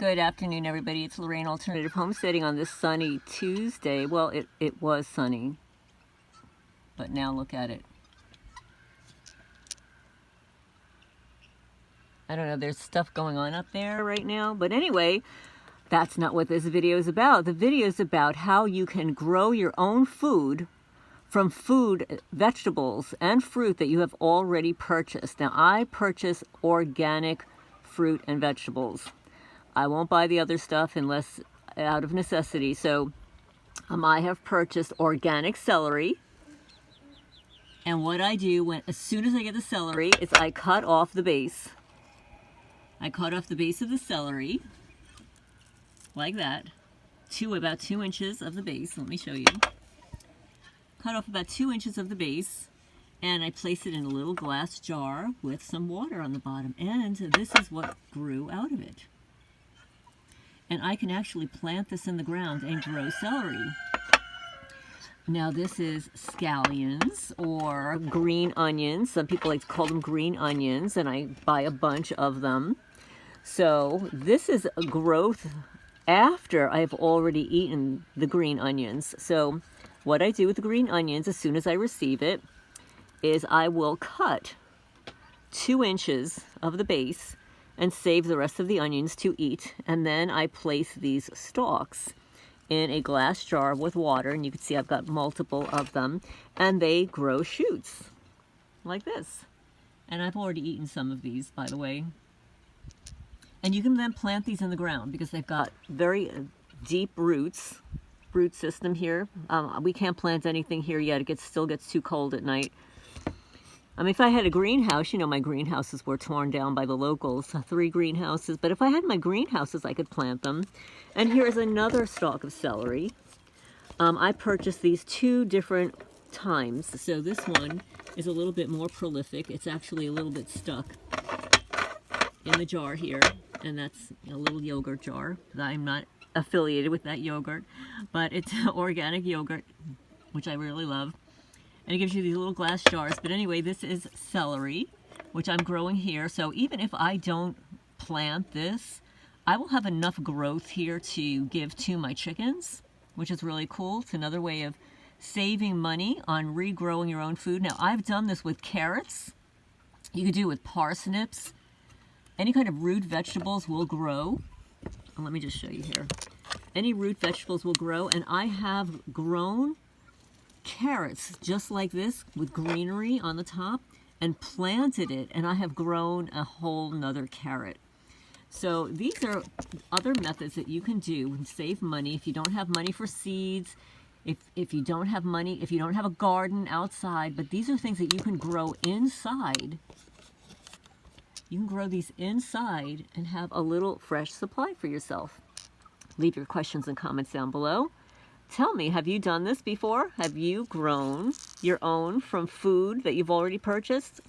Good afternoon, everybody. It's Lorraine Alternative Homesteading on this sunny Tuesday. Well, it was sunny, but now look at it. I don't know, there's stuff going on up there right now, but anyway, that's not what this video is about. The video is about how you can grow your own food from vegetables, and fruit that you have already purchased. Now, I purchase organic fruit and vegetables. I won't buy the other stuff unless out of necessity. So I have purchased organic celery. And what I do as soon as I get the celery is I cut off the base. I cut off the base of the celery like that, about 2 inches of the base. Let me show you. Cut off about 2 inches of the base, and I place it in a little glass jar with some water on the bottom. And this is what grew out of it. And I can actually plant this in the ground and grow celery. Now this is scallions or green onions. Some people like to call them green onions, and I buy a bunch of them. So this is a growth after I've already eaten the green onions. So what I do with the green onions as soon as I receive it is I will cut 2 inches of the base and save the rest of the onions to eat. And then I place these stalks in a glass jar with water, and you can see I've got multiple of them, and they grow shoots like this. And I've already eaten some of these, by the way. And you can then plant these in the ground because they've got very deep root system here. We can't plant anything here yet. It still gets too cold at night. I mean, if I had a greenhouse, you know, my greenhouses were torn down by the locals, 3 greenhouses. But if I had my greenhouses, I could plant them. And here is another stalk of celery. I purchased these 2 different times. So this one is a little bit more prolific. It's actually a little bit stuck in the jar here. And that's a little yogurt jar. I'm not affiliated with that yogurt, but it's organic yogurt, which I really love. And it gives you these little glass jars. But anyway, this is celery, which I'm growing here. So even if I don't plant this, I will have enough growth here to give to my chickens, which is really cool. It's another way of saving money on regrowing your own food. Now, I've done this with carrots. You could do it with parsnips. Any kind of root vegetables will grow. Let me just show you here. Any root vegetables will grow, and I have grown carrots just like this with greenery on the top and planted it, and I have grown a whole nother carrot. So these are other methods that you can do and save money if you don't have money for seeds, if you don't have money, if you don't have a garden outside. But these are things that you can grow inside. You can grow these inside and have a little fresh supply for yourself. Leave your questions and comments down below. Tell me, have you done this before? Have you grown your own from food that you've already purchased?